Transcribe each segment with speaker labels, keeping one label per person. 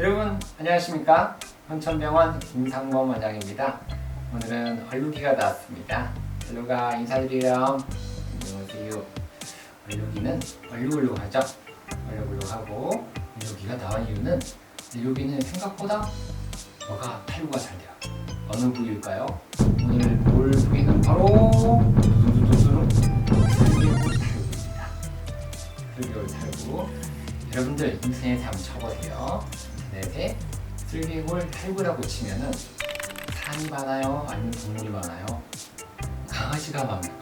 Speaker 1: 여러분 안녕하십니까? 헌천병원 김상범 원장입니다. 오늘은 얼룩이가 나왔습니다. 얼룩아 인사드리렴. 안녕하세요. 얼룩이는 얼룩얼룩하죠? 얼룩얼룩하고 얼룩이가 나온 이유는 얼룩이는 생각보다 뭐가 탈구가 잘 돼요. 어느 부위일까요? 오늘 볼 부위는 바로 두두두두두 슬개골 탈구입니다. 슬개골 탈구. 여러분들 인터넷에 한번 쳐보세요. 인터넷에 슬개골 탈구라고 치면은 사람이 많아요? 아니면 동물이 많아요? 강아지가 많아요.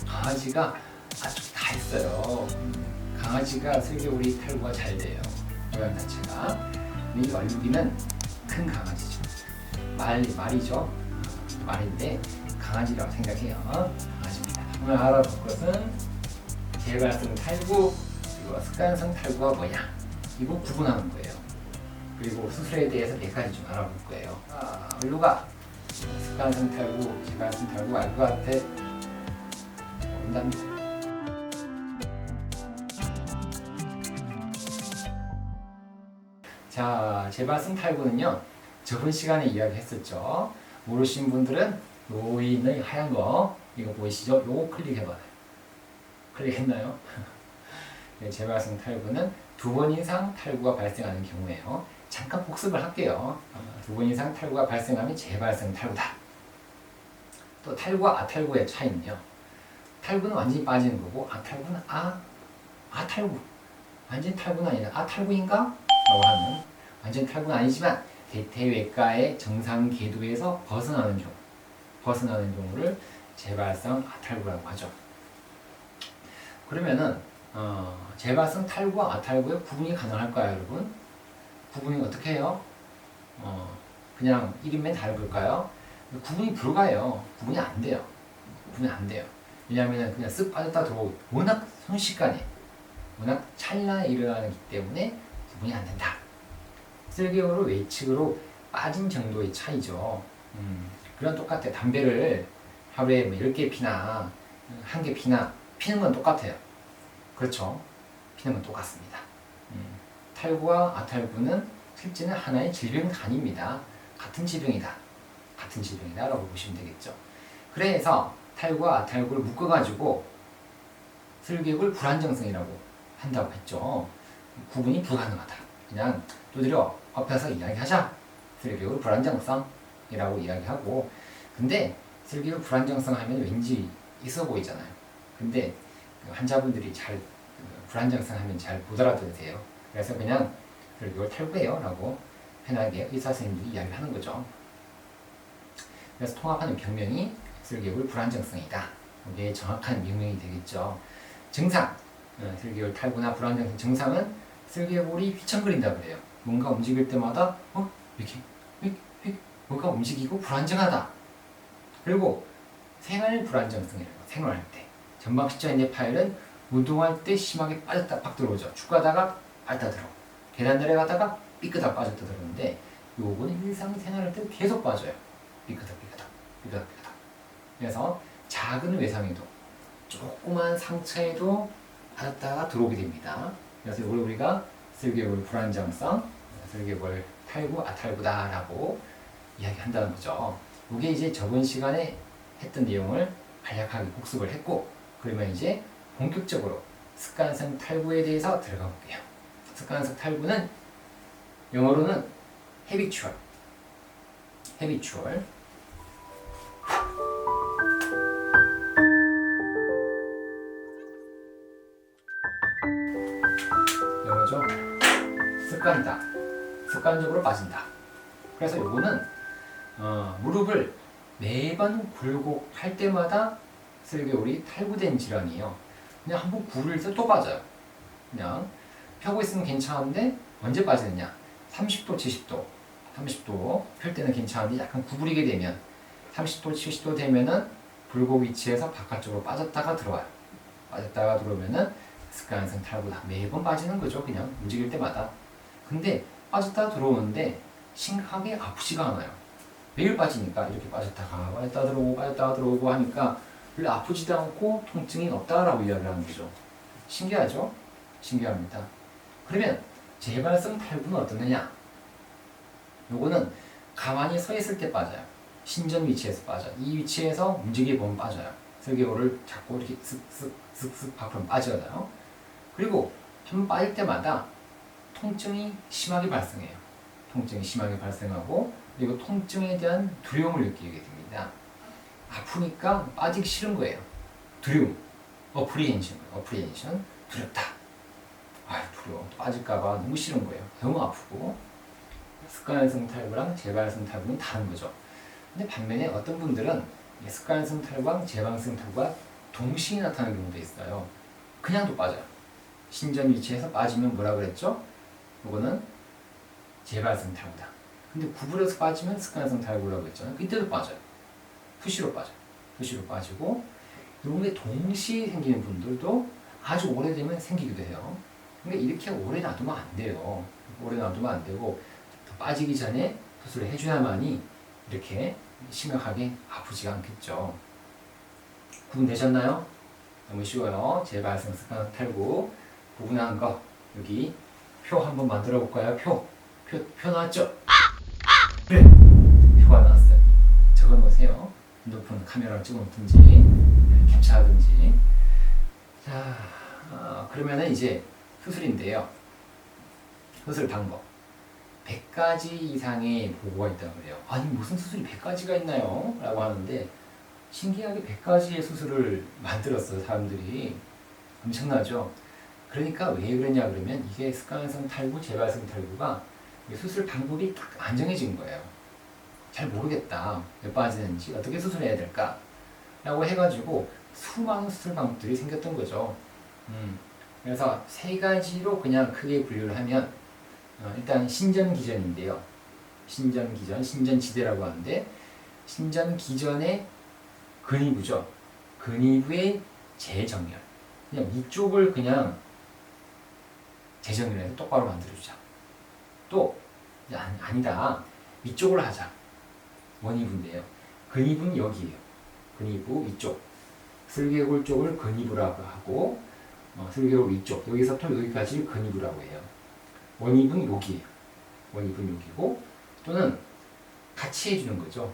Speaker 1: 강아지가 아주 다 있어요. 강아지가 슬개골이 탈구가 잘 돼요. 모양 자체가. 이 얼룩이는 큰 강아지죠. 말이죠. 말인데 강아지라고 생각해요. 강아지입니다. 오늘 알아볼 것은 재발성 탈구 그리고 습관성 탈구가 뭐냐 이거 구분하는 거예요. 그리고 수술에 대해서 4가지 좀 알아볼 거예요. 얼룩아 습관성 탈구, 재발성 탈구 알 것 같아? 모른답니다. 자, 재발성 탈구는요 저번 시간에 이야기했었죠. 모르신 분들은 여기 있는 하얀 거 이거 보이시죠? 요거 클릭해봐요. 클릭했나요? 네, 재발성 탈구는 2번 이상 탈구가 발생하는 경우에요. 잠깐 복습을 할게요. 2번 이상 탈구가 발생하면 재발성 탈구다. 또 탈구와 아탈구의 차이는요. 탈구는 완전히 빠지는 거고 아탈구는 아탈구. 완전 탈구는 아니라 아탈구인가? 라고 하는 완전 탈구는 아니지만 대퇴외과의 정상 궤도에서 벗어나는 종류를 재발성 아탈구라고 하죠. 그러면은 재발성 탈구와 아탈구의 구분이 가능할까요, 여러분? 구분이 어떻게 해요? 그냥 1인면 다 해볼까요? 구분이 불가해요. 구분이 안 돼요. 왜냐하면 그냥 쓱 빠졌다 들어오고 워낙 순식간에 워낙 찰나에 일어나기 때문에 구분이 안 된다. 슬개골로 외측으로 빠진 정도의 차이죠. 그런 똑같아요. 담배를 하루에 뭐 10개 피나 1개 피나 피는 건 똑같아요. 그렇죠. 피는 건 똑같습니다. 탈구와 아탈구는 실제는 하나의 질병은 아닙니다. 같은 질병이다 라고 보시면 되겠죠. 그래서 탈구와 아탈구를 묶어가지고 슬개골 불안정성이라고 한다고 했죠. 구분이 불가능하다. 그냥 두드려 엎혀서 이야기하자. 슬개골 불안정성이라고 이야기하고, 근데 슬개골 불안정성 하면 왠지 있어 보이잖아요. 근데 환자분들이 잘 불안정성 하면 잘 못 알아들으세요. 그래서 그냥 슬개골 탈구예요 라고 편하게 의사 선생님들이 이야기를 하는 거죠. 그래서 통합하는 병명이 슬개골 불안정성이다. 이게 정확한 명명이 되겠죠. 증상, 슬개골 탈구나 불안정성 증상은 슬개골이 휘청거린다 그래요. 뭔가 움직일 때마다 이렇게 뭔가 움직이고 불안정하다. 그리고 생활 불안정성이라고 생활할 때. 전방 십자인대 파열은 운동할 때 심하게 빠졌다 팍 들어오죠. 축구하다가 빠졌다 들어오고 계단 내려가다가 삐끗하고 빠졌다 들어오는데 요거는 일상생활할 때 계속 빠져요. 삐끗하고. 그래서 작은 외상에도 조그만 상처에도 빠졌다가 들어오게 됩니다. 그래서 이걸 우리가 슬개골 불안정성, 슬개골 탈구, 아탈구다 라고 이야기한다는 거죠. 이게 이제 저번 시간에 했던 내용을 간략하게 복습을 했고, 그러면 이제 본격적으로 습관성 탈구에 대해서 들어가 볼게요. 습관성 탈구는 영어로는 habitual. 영어죠. 습관이다. 습관적으로 빠진다. 그래서 요거는 무릎을 매번 굴곡할 때마다 슬개골이 탈구된 질환이에요. 그냥 한번 굴려서 또 빠져요. 그냥 펴고 있으면 괜찮은데 언제 빠지느냐? 30도, 70도, 30도 펼 때는 괜찮은데 약간 구부리게 되면 30도, 70도 되면은 굴곡 위치에서 바깥쪽으로 빠졌다가 들어와요. 빠졌다가 들어오면은 습관성 탈구다. 매번 빠지는 거죠. 그냥 움직일 때마다. 근데 빠졌다가 들어오는데 심하게 아프지가 않아요. 매일 빠지니까 이렇게 빠졌다가 들어오고 하니까 별로 아프지도 않고 통증이 없다라고 이야기를 하는 거죠. 신기하죠? 신기합니다. 그러면 재발성 탈구는 어떻느냐? 요거는 가만히 서 있을 때 빠져요. 신전 위치에서 빠져. 이 위치에서 움직여 보면 빠져요. 설계호를 잡고 이렇게 쓱쓱쓱쓱 밖으로 빠져요. 그리고 한번 빠질 때마다 통증이 심하게 발생해요. 통증이 심하게 발생하고 그리고 통증에 대한 두려움을 느끼게 됩니다. 아프니까 빠지기 싫은 거예요. 두려움. 어프리헨션. 두렵다. 두려워. 빠질까봐 너무 싫은 거예요. 너무 아프고. 습관성 탈구랑 재발성 탈구는 다른 거죠. 근데 반면에 어떤 분들은 습관성 탈구랑 재발성 탈구가 동시에 나타나는 경우도 있어요. 그냥도 빠져요. 신전 위치에서 빠지면 뭐라 그랬죠? 이거는 재발성 탈구다. 근데 구부려서 빠지면 습관성 탈구라고 했잖아요. 이때도 빠져요. 푸시로 빠져요. 푸시로 빠지고 이런 게 동시에 생기는 분들도 아주 오래되면 생기기도 해요. 그러니까 이렇게 오래 놔두면 안 돼요. 오래 놔두면 안 되고 더 빠지기 전에 수술을 해줘야만이 이렇게 심각하게 아프지가 않겠죠. 구분되셨나요? 너무 쉬워요. 재발성 습관성 탈구 구분한 거 여기 표 한번 만들어 볼까요? 표 나왔죠? 네, 표가 나왔어요. 적어 놓으세요. 핸드폰 카메라를 찍어 놓든지 캡처하든지. 자, 그러면은 이제 수술인데요. 수술 방법 100가지 이상의 보고가 있다고 그래요. 아니 무슨 수술이 100가지가 있나요? 라고 하는데 신기하게 100가지의 수술을 만들었어요. 사람들이. 엄청나죠? 그러니까 왜 그러냐 그러면 이게 습관성 탈구, 재발성 탈구가 수술 방법이 딱 안 정해진 거예요. 잘 모르겠다. 몇 빠지는지 어떻게 수술해야 될까? 라고 해가지고 수많은 수술 방법들이 생겼던 거죠. 그래서 세 가지로 그냥 크게 분류를 하면 일단 신전기전인데요. 신전기전, 신전지대라고 하는데 신전기전의 근위부죠. 근위부의 재정렬. 그냥 이쪽을 그냥 재정렬해서 똑바로 만들어주자. 또 아니다. 위쪽으로 하자. 원위부인데요. 근위부는 여기에요. 근위부 위쪽. 슬개골 쪽을 근위부라고 하고 슬개골 위쪽. 여기서부터 여기까지 근위부라고 해요. 원위부는 여기에요. 원위부는 여기고 또는 같이 해주는 거죠.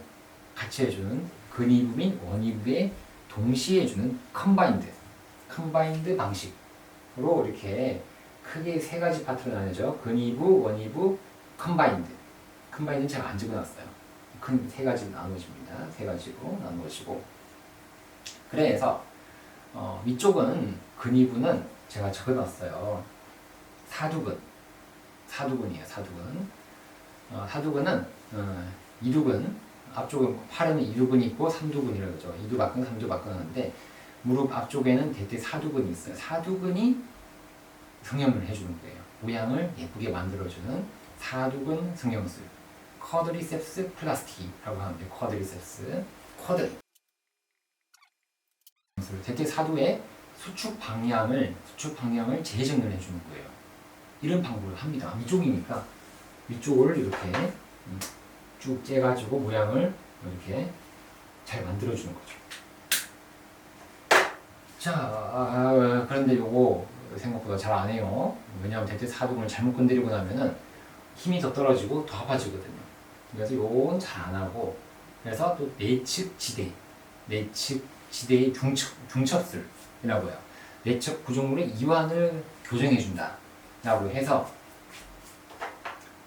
Speaker 1: 같이 해주는 근위부 및 원위부에 동시에 해주는 컴바인드 방식으로 이렇게 크게 세 가지 파트로 나뉘죠. 근위부, 원위부, 컴바인드는 제가 안 적어놨어요. 큰 세 가지로 나누어집니다. 세 가지로 나누어지고 그래서 위쪽은 근위부는 제가 적어놨어요. 사두근이에요. 사두근은 이두근 앞쪽에 팔에는 이두근이 있고 삼두근이라고 하죠. 이두박근, 삼두박근 하는데 무릎 앞쪽에는 대퇴 사두근이 있어요. 사두근이 성형을 해주는 거예요. 모양을 예쁘게 만들어주는 사두근 성형술. 쿼드리셉스 플라스티라고 하는데 쿼드리셉스 대퇴 사두의 수축 방향을 재정렬 해주는 거예요. 이런 방법을 합니다. 위쪽이니까 위쪽을 이렇게 쭉 째가지고 모양을 이렇게 잘 만들어주는 거죠. 자, 그런데 요거 생각보다 잘 안 해요. 왜냐하면 대퇴 사두근을 잘못 건드리고 나면은 힘이 더 떨어지고 더 아파지거든요. 그래서 요건 잘 안 하고 그래서 또 내측 지대의 중첩술이라고 해요. 내측 구조물의 이완을 교정해준다 라고 해서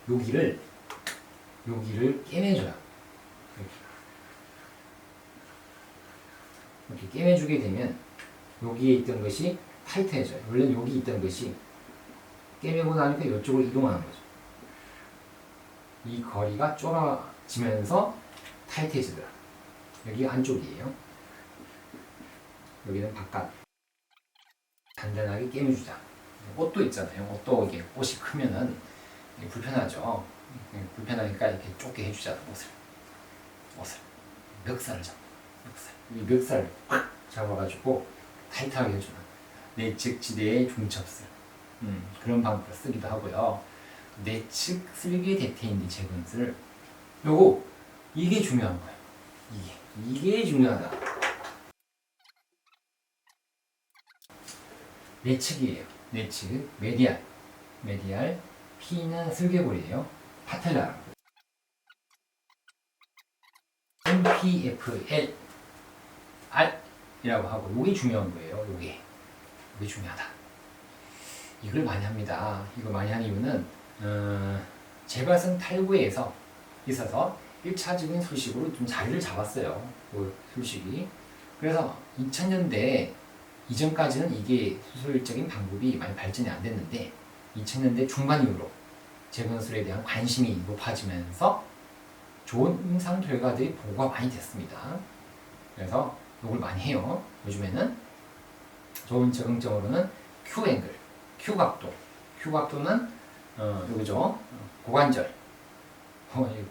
Speaker 1: 여기를 깨매줘요. 이렇게 깨매주게 되면 여기에 있던 것이 타이트해져요. 원래 여기 있던 것이 깨매고 나니까 이쪽으로 이동하는 거죠. 이 거리가 좁아지면서 타이트해지더라. 여기 안쪽이에요. 여기는 바깥. 단단하게 깨매주자. 옷도 있잖아요. 옷도 이게 옷이 크면은 불편하죠. 불편하니까 이렇게 좁게 해주자. 옷을 멱살을 잡고 이 멱살을 팍 잡아가지고 타이트하게 해주는 내측 지대의 중첩술. 그런 방법을 쓰기도 하고요. 내측 슬개 대퇴인대 재건술. 이게 중요한 거예요. 이게 중요하다. 내측이에요. 내측 메디알 P는 슬개골이에요. 파텔라. MPFL R이라고 하고 요게 중요한 거예요. 요게 중요하다. 이걸 많이 합니다. 이거 많이 하는 이유는 제발성 탈구에서 있어서 1차적인 술식으로 좀 자리를 잡았어요. 그 술식이. 그래서 2000년대 이전까지는 이게 수술적인 방법이 많이 발전이 안 됐는데 2000년대 중반 이후로 재건술에 대한 관심이 높아지면서 좋은 임상 결과들이 보고가 많이 됐습니다. 그래서 이걸 많이 해요. 요즘에는 좋은 적응점으로는 Q 앵글, Q 각도. Q 각도는 여기죠. 고관절.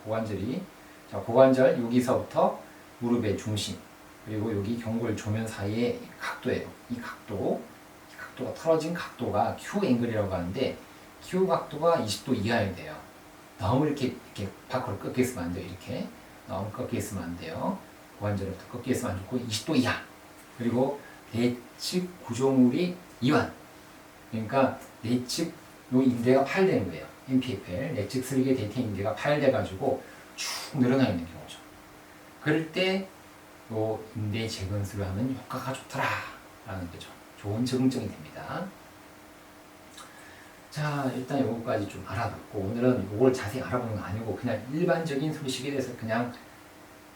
Speaker 1: 고관절이 자, 고관절 여기서부터 무릎의 중심 그리고 여기 경골 조면 사이의 각도예요. 이 각도가 틀어진 각도가 Q 앵글이라고 하는데 Q 각도가 20도 이하여야 돼요. 너무 이렇게 밖으로 꺾여 있으면 안 돼요. 이렇게 너무 꺾여 있으면 안 돼요. 고관절부터 꺾여 있으면 안 좋고 20도 이하. 그리고 내측 구조물이 이완. 그러니까 내측 요 인대가 파열되는 거예요. MPFL 내측 슬개 대퇴 인대가 파열돼 가지고 쭉 늘어나 있는 경우죠. 그럴 때 요 인대 재건술을 하면 효과가 좋더라라는 거죠. 좋은 적응증이 됩니다. 자, 일단 요거까지 좀 알아봤고 오늘은 요걸 자세히 알아보는 건 아니고 그냥 일반적인 술식에 대해서 그냥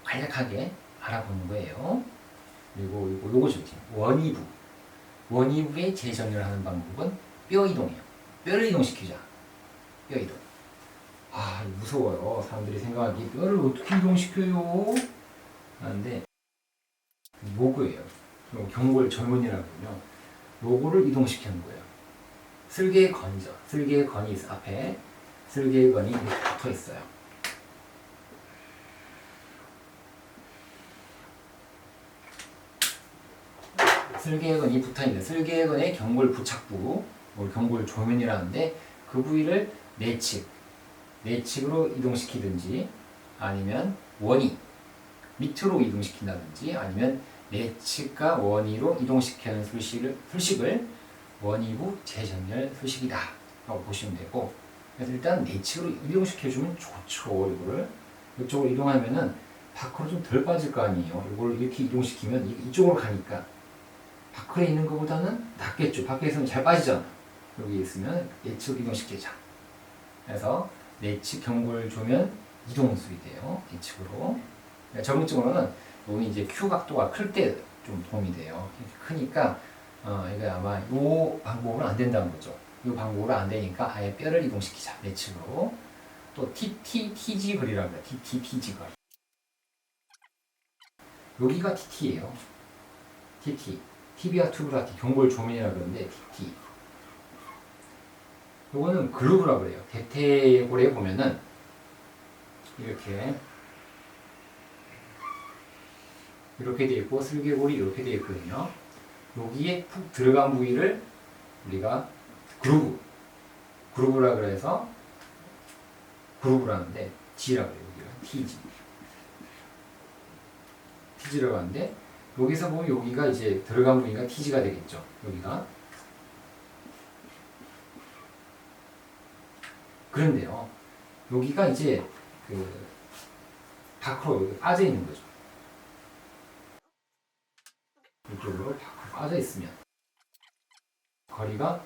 Speaker 1: 간략하게 알아보는 거예요. 그리고 요거죠. 원위부의 재정렬을 하는 방법은 뼈 이동이에요. 뼈를 이동시키자. 뼈 이동. 아, 무서워요. 사람들이 생각하기 뼈를 어떻게 이동시켜요? 하는데 요거예요. 경골 절문이라고요. 요거를 이동시키는 거예요. 슬개의 건이죠. 슬개의 건이 있어. 앞에 슬개의 건이 이렇게 붙어 있어요. 슬개의 건이 붙어 있는 슬개의 건의 경골 부착부, 경골 조면이라는데 그 부위를 내측으로 이동시키든지 아니면 원위 밑으로 이동시킨다든지 아니면 내측과 원위로 이동시키는 술식을 원위부 재정렬 술식이다 라고 보시면 되고 그래서 일단 내측으로 이동시켜주면 좋죠. 이쪽으로 이동하면은 밖으로 좀 덜 빠질 거 아니에요. 이걸 이렇게 이동시키면 이쪽으로 가니까 밖에 있는 것보다는 낫겠죠. 밖에 있으면 잘 빠지잖아. 여기 있으면 내측으로 이동시키자. 그래서 내측 경골 조면 이동술이 돼요. 내측으로. 적응증으로는 여기 이제 Q 각도가 클 때 좀 도움이 돼요. 이렇게 크니까 이거 아마 이 방법은 안 된다는 거죠. 이 방법으로 안 되니까 아예 뼈를 이동시키자. 내측으로. 또 TG 거리라고 해요. TG 거리. 여기가 TT예요. TT. 티비아 투브라티 경골 조면이라고 그러는데 TT. 요거는 글루브라고 그래요. 대퇴골에 보면은 이렇게 돼 있고 슬개골이 이렇게 돼 있거든요. 여기에 푹 들어간 부위를 우리가 그루브라 그래서 그루브라는데 G라고 해요. 여기가 TG라고 하는데 여기서 보면 여기가 이제 들어간 부위가 TG가 되겠죠. 여기가. 그런데요. 여기가 이제 밖으로 빠져 있는 거죠. 이쪽으로 밖으로 빠져 있으면 거리가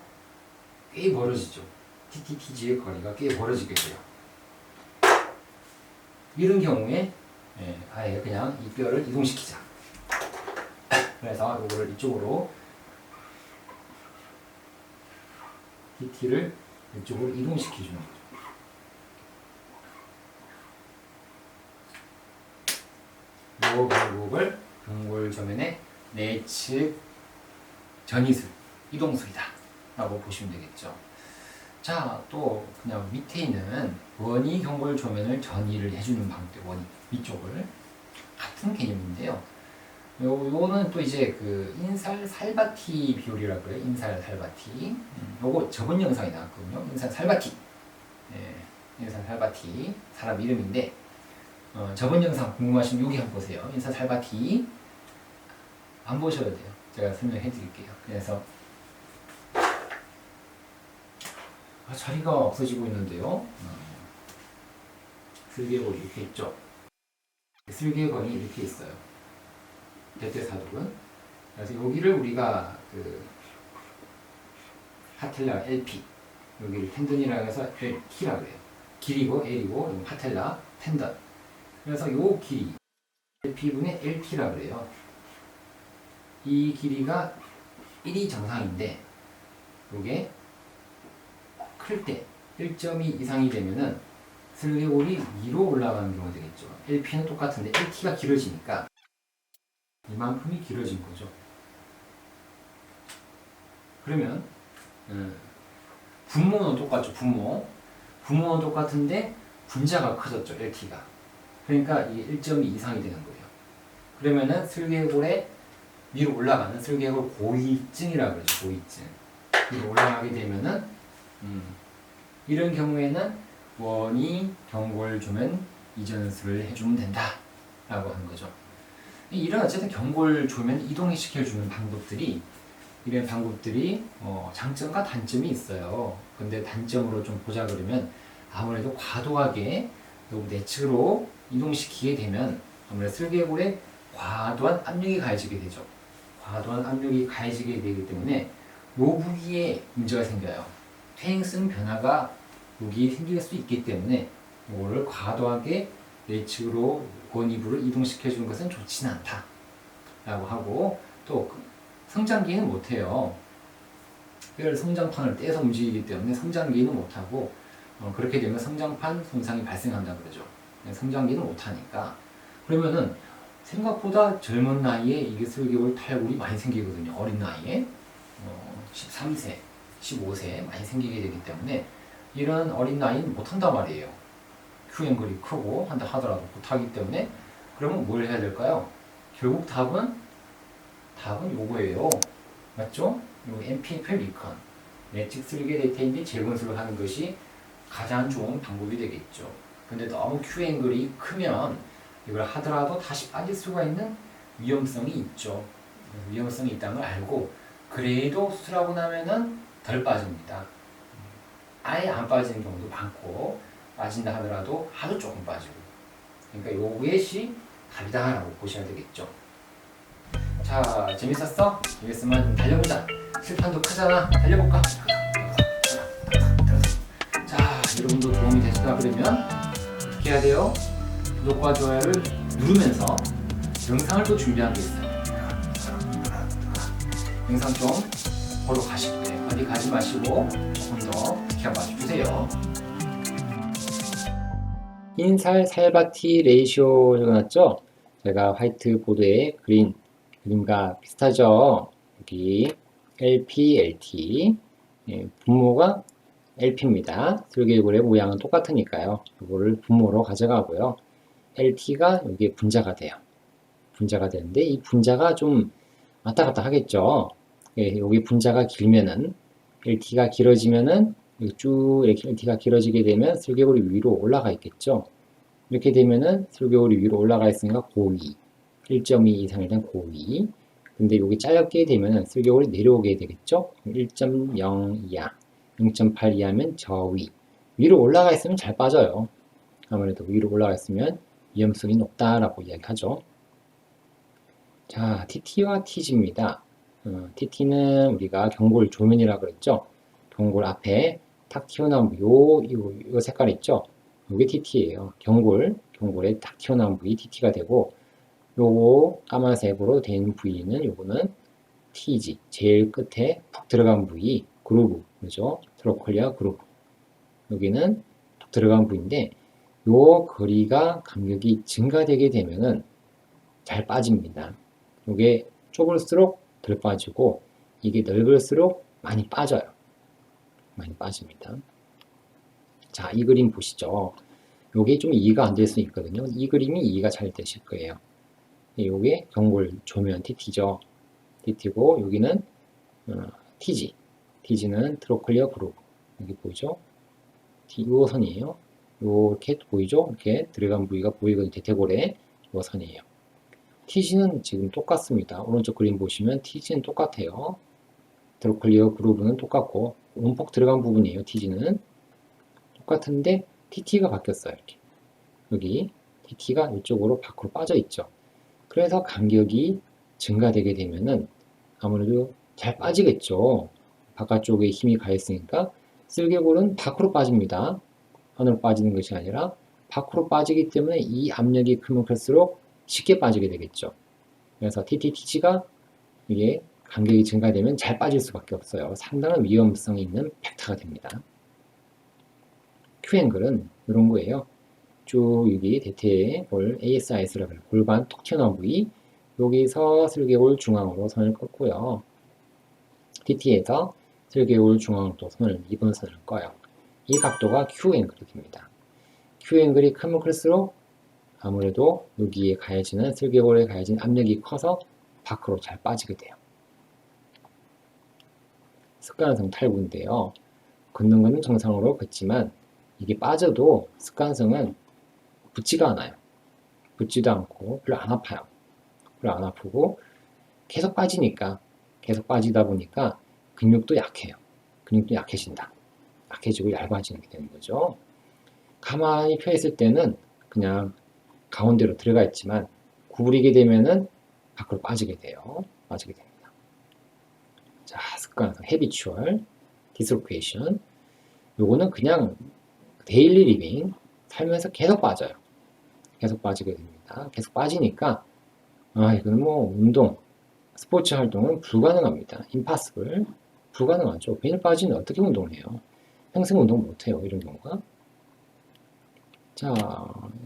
Speaker 1: 꽤 벌어지죠. TTTG의 거리가 꽤 벌어지게 돼요. 이런 경우에 아예 그냥 이 뼈를 이동시키자. 그래서 이거를 이쪽으로 TT를 이쪽으로 이동시켜주는 거죠. 이 방법을 경골조면의 내측 전이술, 이동술이다 라고 보시면 되겠죠. 자, 또 그냥 밑에 있는 원위 경골조면을 전이를 해주는 방법들, 원위 위쪽을 같은 개념인데요. 요거는 또 이제 인살 살바티 비율이라고 그래요. 인살 살바티. 요거 저번 영상에 나왔거든요. 인살 살바티. 인살 살바티 사람 이름인데 저번 영상 궁금하시면 여기 한번 보세요. 인살 살바티 안 보셔도 돼요. 제가 설명해 드릴게요. 그래서 자리가 없어지고 있는데요. 슬개골이 이렇게 있죠. 슬개건이 이렇게 있어요. 대퇴사두근. 그래서 여기를 우리가 그 파텔라 LP, 여기를 텐던이라고 해서 LT라고 해요. 길이고 L이고 파텔라 텐던. 그래서 요 길이 LP분의 LP라고 그래요. 이 길이가 1이 정상인데 요게 클 때 1.2 이상이 되면은 슬개골이 위로 올라가는 경우가 되겠죠. LP는 똑같은데 LT가 길어지니까 이만큼이 길어진 거죠. 그러면 분모는 똑같죠. 분모는 똑같은데 분자가 커졌죠. LT가. 그러니까 이게 1.2 이상이 되는 거예요. 그러면은 슬개골에 위로 올라가는 슬개골 고위증이라고 그러죠. 고위증. 위로 올라가게 되면은 이런 경우에는 원이 경골조면 이전술을 해주면 된다 라고 하는 거죠. 이런 어쨌든 경골조면 이동시켜주는 방법들이 이런 방법들이 장점과 단점이 있어요. 근데 단점으로 좀 보자 그러면 아무래도 과도하게 너무 내측으로 이동시키게 되면 아무래도 슬개골에 과도한 압력이 가해지게 되죠. 과도한 압력이 가해지게 되기 때문에 이 부위에 문제가 생겨요. 퇴행성 변화가 여기에 생길 수 있기 때문에 이거를 과도하게 내측으로 권위부를 이동시켜주는 것은 좋지는 않다 라고 하고, 또 성장기는 못해요. 뼈를 성장판을 떼서 움직이기 때문에 성장기는 못하고 그렇게 되면 성장판 손상이 발생한다 그러죠. 성장기는 못하니까. 그러면은 생각보다 젊은 나이에 이게 슬개골 탈골이 많이 생기거든요. 어린 나이에 13세, 15세 많이 생기게 되기 때문에 이런 어린 나이는 못한단 말이에요. Q앵글이 크고 한다 하더라도 못하기 때문에 그러면 뭘 해야 될까요? 결국 답은 요거예요. 맞죠? 요 MPFL 리컨 내측 슬개 대퇴인지 재건술을 하는 것이 가장 좋은 방법이 되겠죠. 근데 너무 Q앵글이 크면 이걸 하더라도 다시 빠질 수가 있는 위험성이 있죠. 위험성이 있다는 걸 알고 그래도 수술하고 나면은 덜 빠집니다. 아예 안 빠지는 경우도 많고 빠진다 하더라도 아주 조금 빠지고, 그러니까 요것이 답이다 라고 보셔야 되겠죠. 자, 재밌었어? 재밌으면 좀 달려보자. 실판도 크잖아. 달려볼까? 자, 여러분도 도움이 되셨다 그러면 어떻게 해야 돼요? 구독과 좋아요를 누르면서 영상을 또 준비한 게 있어요. 영상 좀 보러 가시고요. 어디 가지 마시고 조금 더 지켜봐 주세요. 흰살 살바티 레이시오 적어놨죠? 제가 화이트보드에 그림과 비슷하죠? 여기 LP, LT. 분모가 LP입니다. 슬개골의 모양은 똑같으니까요. 이거를 분모로 가져가고요. LT가 여기에 분자가 돼요. 분자가 되는데 이 분자가 좀 왔다 갔다 하겠죠. 여기 분자가 길면은 LT가 길어지면은 쭉 이렇게 LT가 길어지게 되면 슬개골이 위로 올라가 있겠죠. 이렇게 되면은 슬개골이 위로 올라가 있으니까 고위, 1.2 이상이 된 고위. 근데 여기 짧게 되면은 슬개골이 내려오게 되겠죠. 1.0 이하, 0.8 이하면 저위. 위로 올라가 있으면 잘 빠져요. 아무래도 위로 올라가 있으면 위험성이 높다라고 이야기하죠. 자, TT와 TG입니다. TT는 우리가 경골 조면이라고 그랬죠. 경골 앞에 탁 튀어나온 요 색깔 있죠. 요게 TT예요. 경골에 탁 튀어나온 부위 TT가 되고, 요거 까만색으로 된 부위는 요거는 TG, 제일 끝에 푹 들어간 부위, 그루브, 그죠? 트로콜리아 그루브. 여기는 푹 들어간 부위인데, 요 거리가 간격이 증가되게 되면은 잘 빠집니다. 요게 좁을수록 덜 빠지고, 이게 넓을수록 많이 빠져요. 많이 빠집니다. 자, 이 그림 보시죠. 요게 좀 이해가 안 될 수 있거든요. 이 그림이 이해가 잘 되실 거예요. 요게 경골 조면 TT죠. TT고, 여기는 TG. TG는 트로클리어 그루브. 여기 보이죠? 요 선이에요. 요렇게 보이죠? 이렇게 들어간 부위가 보이거든요. 대퇴골에 요 선이에요. TG는 지금 똑같습니다. 오른쪽 그림 보시면 TG는 똑같아요. 트로클리어 그루브는 똑같고, 원폭 들어간 부분이에요. TG는 똑같은데 TT가 바뀌었어요. 이렇게 여기 TT가 이쪽으로 밖으로 빠져 있죠. 그래서 간격이 증가되게 되면은 아무래도 잘 빠지겠죠. 바깥쪽에 힘이 가 있으니까 쓸개골은 밖으로 빠집니다. 안으로 빠지는 것이 아니라 밖으로 빠지기 때문에 이 압력이 크면 클수록 쉽게 빠지게 되겠죠. 그래서 TTTG가 이게 간격이 증가되면 잘 빠질 수밖에 없어요. 상당한 위험성이 있는 팩타가 됩니다. Q앵글은 이런 거예요. 쭉 여기 대퇴 볼 ASIS라고 해요. 골반 톡 튀어나온 부위 여기서 슬개골 중앙으로 선을 긋고요. TT에서 슬개골 중앙으로 또 선을 2번 선을 꺼요. 이 각도가 Q앵글이 됩니다. Q앵글이 크면 클수록 아무래도 여기에 가해지는 슬개골에 가해진 압력이 커서 밖으로 잘 빠지게 돼요. 습관성 탈구인데요. 긋는 거는 정상으로 긋지만 이게 빠져도 습관성은 붙지가 않아요. 붙지도 않고 별로 안 아파요. 별로 안 아프고 계속 빠지니까 계속 빠지다 보니까 근육도 약해요. 근육도 약해진다. 약해지고 얇아지는 게 되는 거죠. 가만히 펴 있을 때는 그냥 가운데로 들어가 있지만 구부리게 되면은 밖으로 빠지게 돼요. 빠지게 됩니다. 자, 습관성 헤비추얼 디스로케이션. 요거는 그냥 데일리 리빙 살면서 계속 빠져요. 계속 빠지게 됩니다. 계속 빠지니까 이거는 뭐 운동, 스포츠 활동은 불가능합니다. 임파서블 불가능하죠. 벤을 빠지면 어떻게 운동을 해요? 평생 운동 못해요. 이런 경우가. 자,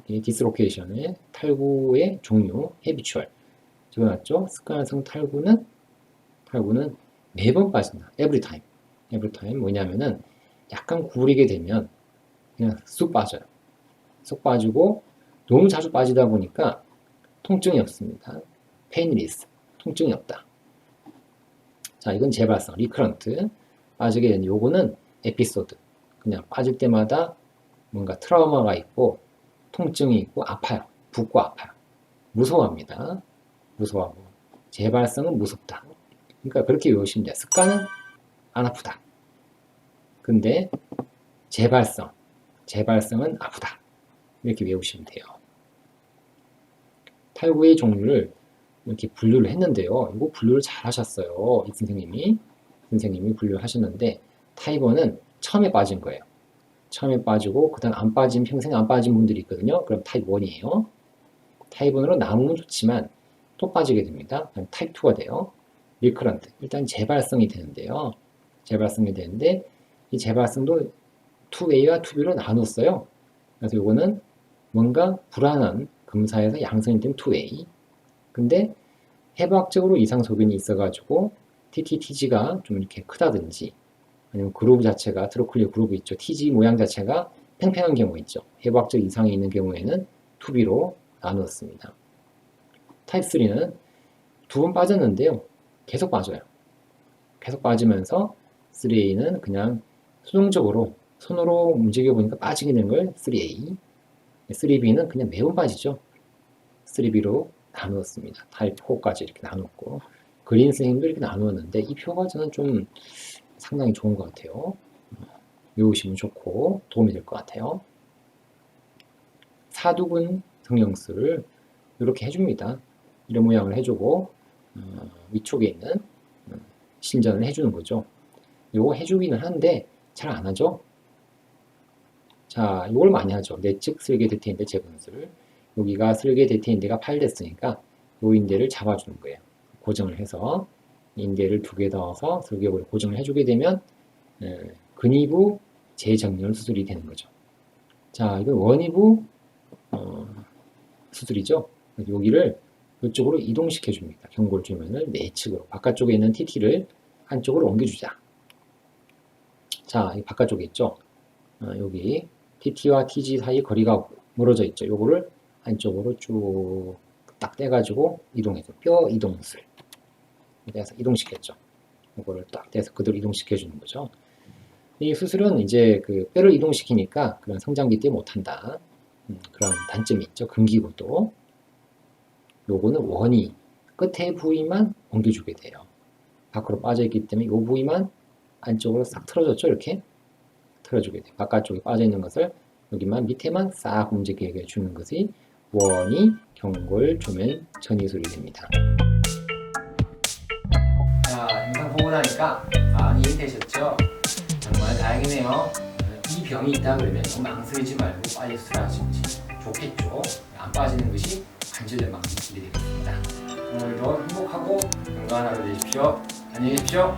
Speaker 1: 이 디스로케이션의 탈구의 종류, 헤비추얼 적어놨죠. 습관성 탈구는 매번 빠진다. every time. every time 뭐냐면은 약간 구부리게 되면 그냥 쑥 빠져요. 쑥 빠지고 너무 자주 빠지다 보니까 통증이 없습니다. painless. 통증이 없다. 자, 이건 재발성, 리크런트. 빠지게 된 요거는 에피소드. 그냥 빠질 때마다 뭔가 트라우마가 있고 통증이 있고 아파요. 붓고 아파요. 무서워합니다. 무서워하고. 재발성은 무섭다. 그러니까 그렇게 외우시면 돼요. 습관은 안 아프다. 근데 재발성은 아프다. 이렇게 외우시면 돼요. 탈구의 종류를 이렇게 분류를 했는데요. 이거 분류를 잘 하셨어요. 이 선생님이 분류를 하셨는데 타입 1은 처음에 빠진 거예요. 처음에 빠지고 그다음 안 빠진 평생 안 빠진 분들이 있거든요. 그럼 타입 1이에요. 타입 1으로 남으면 좋지만 또 빠지게 됩니다. 그럼 타입 2가 돼요. 리크런트. 일단 재발성이 되는데요. 재발성이 되는데 이 재발성도 2A와 2B로 나눴어요. 그래서 이거는 뭔가 불안한 검사에서 양성이 된 2A. 근데 해부학적으로 이상 소견이 있어가지고 TTTG가 좀 이렇게 크다든지 아니면 그루브 자체가 트로클리어 그루브 있죠. TG 모양 자체가 팽팽한 경우 있죠. 해부학적 이상이 있는 경우에는 2B로 나누었습니다. 타입 3는 2번 빠졌는데요. 계속 빠져요. 계속 빠지면서 3A는 그냥 수동적으로 손으로 움직여 보니까 빠지게 되는 걸 3A. 3B는 그냥 매번 빠지죠. 3B로 나누었습니다. 타입 4까지 이렇게 나눴고 그린 선생님도 이렇게 나누었는데 이 표가 저는 좀 상당히 좋은 것 같아요. 외우시면 좋고 도움이 될 것 같아요. 사두근 성형술을 이렇게 해줍니다. 이런 모양을 해주고 위쪽에 있는 신전을 해주는 거죠. 이거 해주기는 하는데 잘 안 하죠. 자, 이걸 많이 하죠. 내측 슬개 대퇴인대 재분술. 여기가 슬개 대퇴인대가 파열됐으니까 이 인대를 잡아주는 거예요. 고정을 해서 인대를 2개 넣어서 슬개골을 고정을 해주게 되면 근위부 재정렬 수술이 되는 거죠. 자, 이건 원위부 수술이죠. 여기를 이쪽으로 이동시켜 줍니다. 경골 주면을 내측으로 바깥쪽에 있는 TT를 한쪽으로 옮겨주자. 자, 이 바깥쪽에 있죠. 여기 TT와 TG 사이 거리가 멀어져 있죠. 요거를 한쪽으로 쭉 딱 떼가지고 이동해서 뼈 이동술. 떼서 이동시켰죠. 요거를 딱 떼서 그대로 이동시켜 주는 거죠. 이 수술은 이제 그 뼈를 이동시키니까 그런 성장기 때 못한다. 그런 단점이 있죠. 금기구도. 요거는 원이 끝에 부위만 옮겨주게 돼요. 밖으로 빠져있기 때문에 이 부위만 안쪽으로 싹 틀어줬죠. 이렇게 틀어주게 돼요. 바깥쪽에 빠져있는 것을 여기만 밑에만 싹 움직이게 해주는 것이 원이, 경골, 조면, 전이술이 됩니다. 자, 영상 보고 나니까 많이 이해되셨죠? 정말 다행이네요. 이 병이 있다 그러면 너무 망설이지 말고 빨리 수술하시는 것이 좋겠죠. 안 빠지는 것이 관절염 막는 길이 되겠습니다. 오늘도 행복하고 건강한 하루 되십시오. 안녕히 계십시오.